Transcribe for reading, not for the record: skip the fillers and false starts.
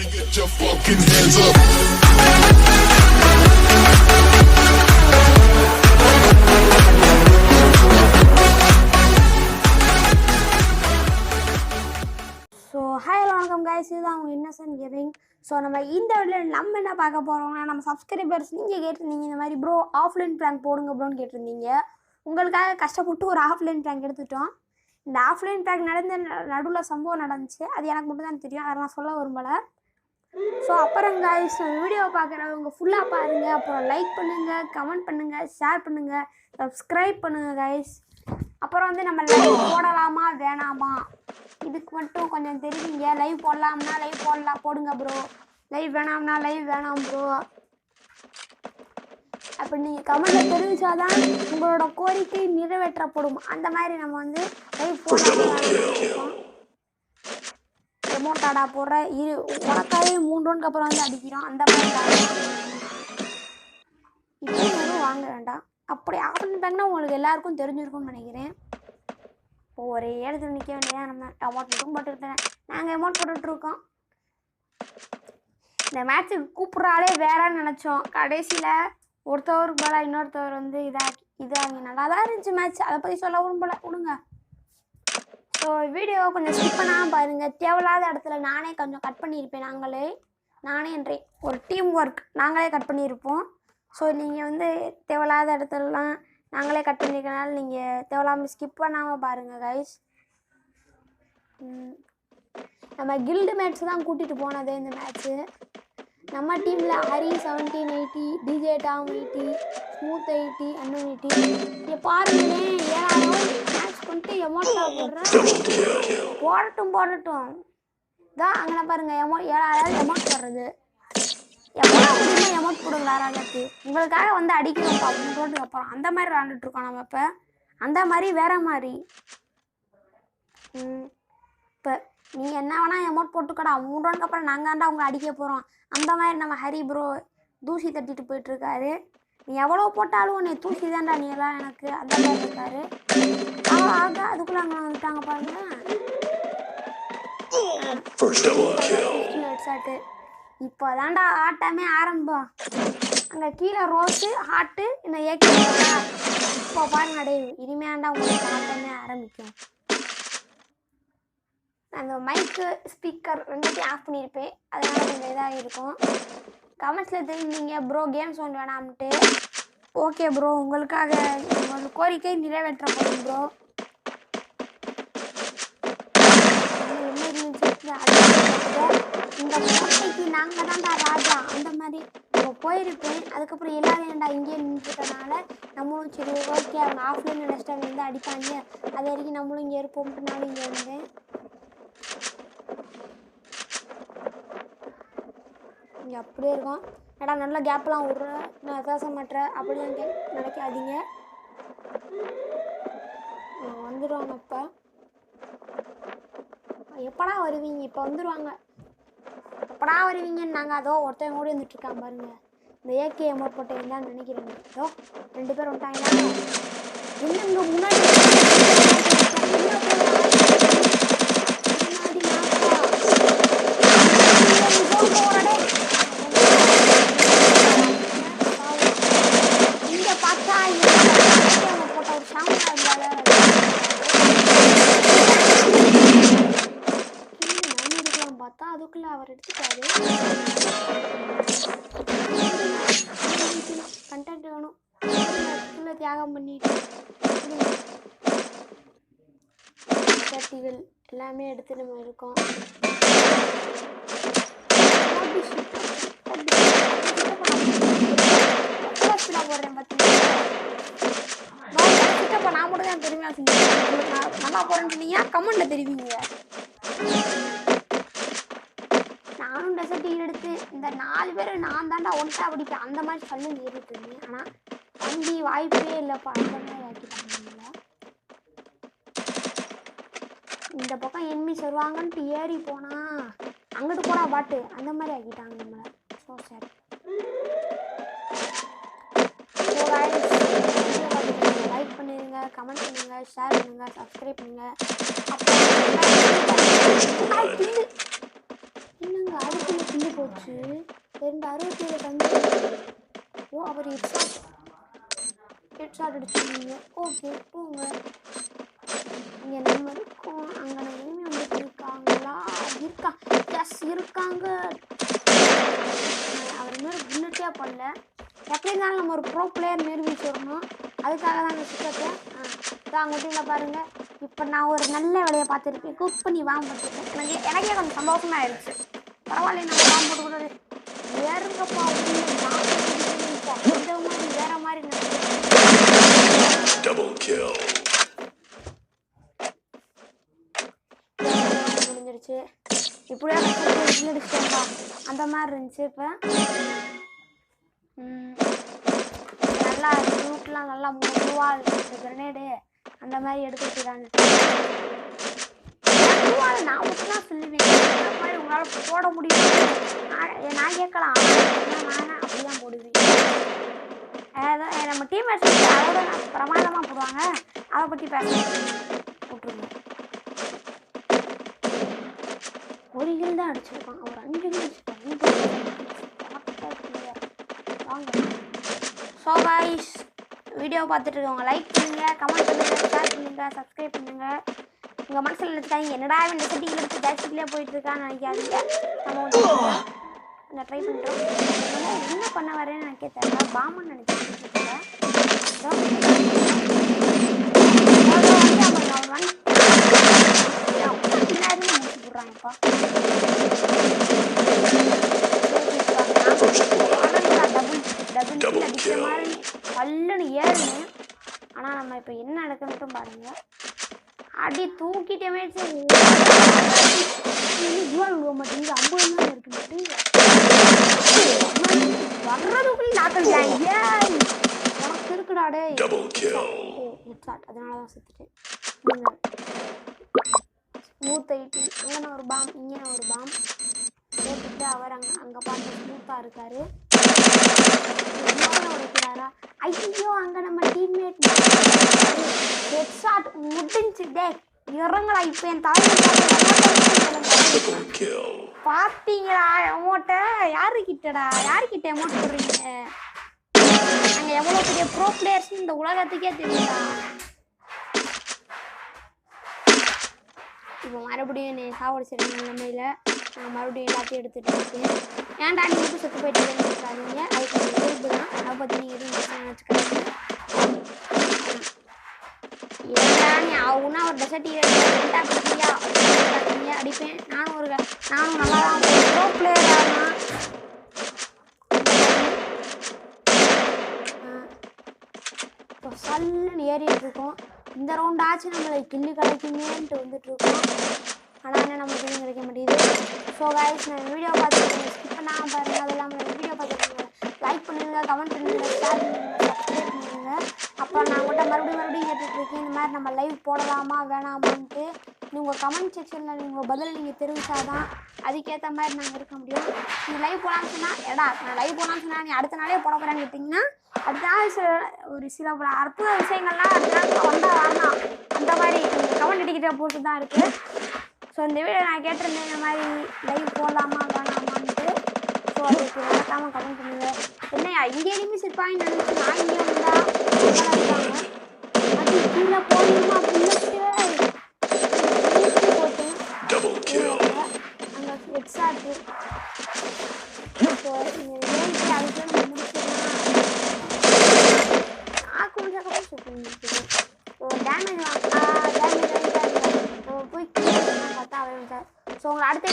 Get your fucking hands up. So hi வணக்கம் guys, இதுதான் அவங்க இன்னசென்ட் கேமிங். ஸோ நம்ம இந்த வீடியோவில் நம்ம என்ன பார்க்க போகிறோம்னா, நம்ம சப்ஸ்கிரைபர்ஸ் நீங்கள் கேட்டிருந்தீங்க இந்த மாதிரி ப்ரோ ஆஃப்லைன் ப்ராங்க் போடுங்க ப்ரோன்னு கேட்டிருந்தீங்க. உங்களுக்காக கஷ்டப்பட்டு ஒரு ஆஃப்லைன் ப்ராங்க் எடுத்துட்டோம். இந்த ஆஃப்லைன் ப்ராங்க் நடந்த நடுவில் சம்பவம் நடந்துச்சு, அது எனக்கு மட்டும் தான் தெரியும், அதை நான் சொல்ல விரும்பலை. ஸோ அப்புறம் கைஸ், வீடியோ பார்க்குறவங்க ஃபுல்லாக பாருங்கள், அப்புறம் லைக் பண்ணுங்கள், கமெண்ட் பண்ணுங்கள், ஷேர் பண்ணுங்கள், சப்ஸ்கிரைப் பண்ணுங்கள் கைஸ். அப்புறம் வந்து நம்ம லைவ் போடலாமா வேணாமா இதுக்கு மட்டும் கொஞ்சம் தெரிவிங்க. லைவ் போடலாம்னா லைவ் போடுங்க ப்ரோ, லைவ் வேணாம்னா லைவ் வேணாம் ப்ரோ அப்படி நீங்கள் கமெண்ட்டில் தெரிவித்தாதான் உங்களோட கோரிக்கை நிறைவேற்றப்படும். அந்த மாதிரி நம்ம வந்து லைவ் போடலாம். எமோட்டாடா போடுற உனக்காவே 3 ரவுண்டுக்கு அப்புறம் வந்து அடிக்கிறோம். அந்த மாதிரி இப்போ எதுவும் வாங்க வேண்டாம். அப்படி ஆரம்பிட்டாங்கன்னா உங்களுக்கு எல்லாருக்கும் தெரிஞ்சிருக்கும்னு நினைக்கிறேன். இப்போ ஒரே இடத்துல நிற்க வேண்டியதான். நம்ம அமௌண்ட் மட்டும் போட்டுக்கிட்டேன், நாங்கள் அமௌண்ட் போட்டுட்ருக்கோம். இந்த மேட்ச்சுக்கு கூப்பிட்றாலே வேறான்னு நினச்சோம். கடைசியில் ஒருத்தவருக்கு போல இன்னொருத்தவர் வந்து இதாகி நல்லா தான் இருந்துச்சு மேட்ச். அதை பற்றி சொல்ல விடுங்க. ஸோ வீடியோ கொஞ்சம் ஸ்கிப் பண்ணாமல் பாருங்கள். தேவையில்லாத இடத்துல நானே கொஞ்சம் கட் பண்ணியிருப்பேன். நானே என்றேன் ஒரு டீம் ஒர்க் நாங்களே கட் பண்ணியிருப்போம். ஸோ நீங்கள் வந்து தேவையில்லாத இடத்துலலாம் நாங்களே கட் பண்ணியிருக்கனால நீங்கள் தேவையில்லாமல் ஸ்கிப் பண்ணாமல் பாருங்கள் கைஸ். நம்ம கில்டு மேட்ச் தான் கூட்டிகிட்டு போனது இந்த மேட்ச்சு. நம்ம டீமில் ஹரி 1780, டிஜே டாம் 80, ஸ்மூத் 80, அண்ணன் 80. இங்கே பாருங்களேன், 7,000 மேட்ச் பண்ணிட்டு எமௌண்ட்டாக போடட்டும் தான். அங்கே பாருங்கள் 7,000 எமௌண்ட் போடுறது. எவ்வளோ முடியுமோ எமௌண்ட் கொடுங்க வேறு ஆளுக்கு. உங்களுக்காக வந்து அடிக்கிறோம் 3 ரோட்டுக்கு அப்புறம். அந்த மாதிரி விளாண்டுட்ருக்கோம் நம்ம இப்போ. அந்த மாதிரி வேறு மாதிரி இப்போ நீங்கள் என்ன வேணால் எமௌண்ட் போட்டுக்கடா, 3 ரோட்டுக்கு அப்புறம் நாங்கள் உங்களை அடிக்க போகிறோம். அந்த மாதிரி நம்ம ஹரி ப்ரோ தூசி தட்டிட்டு போயிட்டுருக்காரு. நீ எவ்வளோ போட்டாலும் உன்னை தூசி தான்டா நீ எல்லாம் எனக்கு, அந்த மாதிரி இருக்காரு. அதுக்குள்ளே அங்கே வந்துட்டாங்க பாருங்க. ஹெட்ஷாட்டு இப்போ தான்டா ஆட்டமே ஆரம்பம். அங்கே கீழே ரோஸு ஹாட்டு இன்னும் ஏக்கிட்டா. இப்போ பாருங்க டே, இனிமேண்டா உங்களுக்கு ஆட்டமே ஆரம்பிக்கும். அந்த மைக்கு ஸ்பீக்கர் ரெண்டுத்தையும் ஆஃப் பண்ணியிருப்பேன், அதனால் கொஞ்சம் இதாக இருக்கும். கமெண்ட்ஸில் தெரிஞ்சீங்க ப்ரோ கேம் சவுண்ட் வேணாம்ட்டு. ஓகே ப்ரோ, உங்களுக்காக உங்கள் கோரிக்கை நிறைவேற்றப்படும் ப்ரோ. இந்த கோட்டைக்கு நாங்கள் தான்டா ராஜா, அந்த மாதிரி நம்ம போயிருப்பேன். அதுக்கப்புறம் எல்லாரும் ஏன்டா இங்கேயே நின்றுட்டனால நம்மளும் சரி ஓகே அவங்க ஆஃப்லைன் நினச்சிட்டாங்க வந்து அடிப்பாங்க, அது வரைக்கும் நம்மளும் இங்கே இருப்போம்ட்டு நானும் இங்கே வந்தேன். இங்கே அப்படியே இருக்கும். ஏடா நல்ல கேப்லாம் விட்ற, நான் பேச மாட்டேன் அப்படிலாம் நினைக்காதீங்க. வந்துடுவாங்க. எப்படா வருவீங்க? இப்போ வந்துடுவாங்க. எப்படா வருவீங்கன்னு நாங்கள் அதோ ஒருத்தன் ஓடி வந்துட்டுருக்கான் பாருங்க. இந்த ஏகே எமௌண்ட் போட்டு என்னன்னு நினைக்கிறேங்க. அதோ 2 பேர் வந்துட்டாங்களா? என்னங்க முன்னாடி இங்கே பார்த்தா போட்ட ஒரு சாமி பார்த்தா அதுக்குள்ள அவர் எடுத்துட்டாரு. கண்டென்ட் வேணும், தியாகம் பண்ணிட்டு சட்டிகள் எல்லாமே எடுத்து நம்ம இருக்கோம். போடுறேன் பார்த்தீங்கன்னா நான் மட்டும் தான் தெரியுமா செஞ்சேன். நல்லா போறேன்னு சொன்னீங்க, கமெண்ட்ல தெரிவிங்க. நானும் டெசர்ட் எடுத்து இந்த 4 பேர் நான் தாண்டா ஒன்ட்டா பிடிப்பேன் அந்த மாதிரி சொல்லி ஏறிட்டு இருந்தேன். ஆனால் தம்பி வாய்ப்பே இல்லைப்பா, அந்த மாதிரி ஆக்கிட்டாங்க. இந்த பக்கம் என்மிஸ் வருவாங்கன்ட்டு ஏறி போனா அங்கிட்டு போனா பாட்டு அந்த மாதிரி ஆக்கிட்டாங்க நம்மளை. ஸோ சரி, லைக் பண்ணிடுங்க, கமெண்ட் பண்ணுங்க, ஷேர் பண்ணுங்க, சப்ஸ்கிரைப் பண்ணுங்க. அப்புறம் என்னங்க அதுக்கு போச்சு. 267 தந்து. ஓ அவர் ஹெட்ஷாட் அடிச்சிருக்கீங்க. ஓகே போங்க. இங்கே நம்ம இருக்கோம். அங்கே நம்ம இனிமே வந்துட்டு இருக்காங்களா? எஸ் இருக்காங்க. அவர் மாரி புல்லட்டே பண்ணல. எப்படி இருந்தாலும் நம்ம ஒரு ப்ரோ பிளேயர் நிரூபிச்சு வரணும். அதுக்காக தான் அந்த சுத்தத்தை அங்கே டீமில் பாருங்கள். இப்போ நான் ஒரு நல்ல வேலையை பார்த்துருக்கேன். குக் பண்ணி வாங்க போட்டுருக்கேன். எனக்கே கொஞ்சம் சந்தோஷமா ஆயிடுச்சு. பரவாயில்ல நம்ம வாங்க போட்டு கூட ஏறுங்கப்பா இந்த மாதிரி வேற மாதிரி முடிஞ்சிருச்சு. இப்படியே அடிச்சிட்டேன்ப்பா அந்த மாதிரி இருந்துச்சு. இப்போ நல்லா ரூட்லாம் நல்லா முழுவாக இருந்துச்சு. கிரனேடு அந்த மாதிரி எடுத்துக்கிறாங்க. நான் மட்டும்தான் சொல்லுவேன் இந்த மாதிரி உங்களால் போட முடியும். நான் கேட்கலாம் நானே அப்படிதான் போடுவேன். நம்ம டீம்மேட்ஸ் அதோட பிரமாதமாக போடுவாங்க. அதை பற்றி பேச விட்டுருங்க. ஒரு கில் தான் அடிச்சிருக்கான். ஒரு 5 கில் அடிச்சிருக்கான். வாங்க. ஸோ கைஸ் வீடியோ பார்த்துட்டு இருக்கவங்க லைக் பண்ணுங்கள், கமெண்ட் பண்ணுங்கள், ஷேர் பண்ணுங்கள், சப்ஸ்கிரைப் பண்ணுங்கள். உங்கள் மனசில் நினச்சிக்காங்க என்னடா இந்த செட்டிங் எடுத்து ஜாஸ்திக்கிலே போயிட்டுருக்கான்னு நினைக்காதீங்க. நம்ம கொஞ்சம் ட்ரை பண்ணுறோம். என்ன பண்ண வரேன்னு நினைக்க தெரியல. பாம்புன்னு நினைக்கிறேன். போடுறாங்கப்பா. டபுள் அடிக்கிற மாதிரி பல்லுன்னு ஏறுனேன். ஆனால் நம்ம இப்போ என்ன நடக்குன்னு பாருங்க. அடி தூக்கிட்டே ஜுவால் விட மாட்டேங்குது. 50 தான் இருக்கு மாட்டேங்குது. வர்றதுக்குள்ளே நாக்கல் உனக்கு இருக்குடாடே. அதனால தான் செத்துட்டேன். ஸ்மூத் ஐட்டி அங்கே ஒரு பாம், இங்கே ஒரு பாம் போட்டுட்டு அவர் அங்கே பார்த்து ஸ்மூத்தாக இருக்காரு. உடைக்கிறாரா? ஐயோ அங்கே நம்ம டீம்மேட் ஹெட்ஷாட் முடிஞ்சுட்டே இறங்கலாம். இப்போ என் பார்த்தீங்களா அமௌண்ட்டை? யாருக்கிட்ட அமௌண்ட் போடுறீங்க? நாங்கள் எவ்வளோ பெரிய ப்ரோ பிளேயர்ஸ் இந்த உலகத்துக்கே தெரியுதா? இப்போ மறுபடியும் என்னை சாவடிச்சிருங்க நிலைமையில் நான் மறுபடியும் எல்லாத்தையும் எடுத்துகிட்டு இருக்கேன். ஏன்டா நீ மட்டும் செத்து போயிட்டு இருக்காதீங்க. அதுக்கு இயல்பு தான். அதை பற்றி நீங்கள் எதுவும் நினச்சிக்காதீங்க. ஏன்டா நீ ஆகுனா ஒரு டெசர்ட் ரெண்டாக கொடுத்தீங்க பார்த்தீங்க அடிப்பேன். நானும் நல்லா தான் ப்ரோ பிளேயர் ஆகலாம். இப்போ சல்லுன்னு ஏறிட்டு இருக்கோம். இந்த ரவுண்டாச்சும் நம்மளை கில்லு கிடைக்குமேன்ட்டு வந்துட்டுருக்கோம். ஆனால் என்ன நமக்கு எதுவும் கிடைக்க மாட்டேங்குது. ஸோ கைஸ் நான் வீடியோ பார்த்துருக்கேன். ஸ்கிப் பண்ணாமல் பாருங்கள். அது இல்லாமல் நான் வீடியோ பார்த்துருக்கேன். லைக் பண்ணுங்கள், கமெண்ட் பண்ணுங்கள், ஷேர் பண்ணுங்கள், சப்ஸ்கிரைப் பண்ணுங்கள். அப்புறம் நான் உங்கள்கிட்ட மறுபடியும் கேட்டுட்ருக்கேன். இந்த மாதிரி நம்ம லைவ் போடலாமா வேணாமான்ட்டு நீங்கள் கமெண்ட் செக்ஷனில் நீங்கள் பதில் நீங்கள் தெரிவித்தாதான் அதுக்கேற்ற மாதிரி நாங்கள் இருக்க முடியும். நீங்கள் லைவ் போகலான்னு சொன்னால் நான் லைவ் போகலான்னு சொன்னால் நீ அடுத்த நாளே போட போகிறான்னு கேட்டிங்கன்னா அடுத்த நாள் சில அற்புத விஷயங்கள்லாம் அடுத்த நாள் வந்தால் வேணாம். அந்த மாதிரி கமெண்ட் அடிக்கிட்ட போட்டு தான் இருக்குது. ஸோ இந்த வீடியோ நான் கேட்டிருந்தேன் இந்த மாதிரி லைவ் போடலாமா வேணாமான்ட்டு. ஸோ அதுக்கு நடக்காமல் கமெண்ட் பண்ணுங்கள். என்னையா இங்கே எனிமிஸ் இருப்பாங்கன்னு நினச்சி நான் இங்கே வந்தால் இருக்காங்க. அது கீழே போகணுமா புல்லட்டு போட்டேன். அங்கே ஹெட்ஷாட்டு. ஸோ நீங்கள் அதுக்கு முடிச்சிடலாம். கொஞ்சம் சூப்பர் டேமேஜ் நம்ம போய் பார்த்தா அவன். ஸோ உங்களை அடுத்த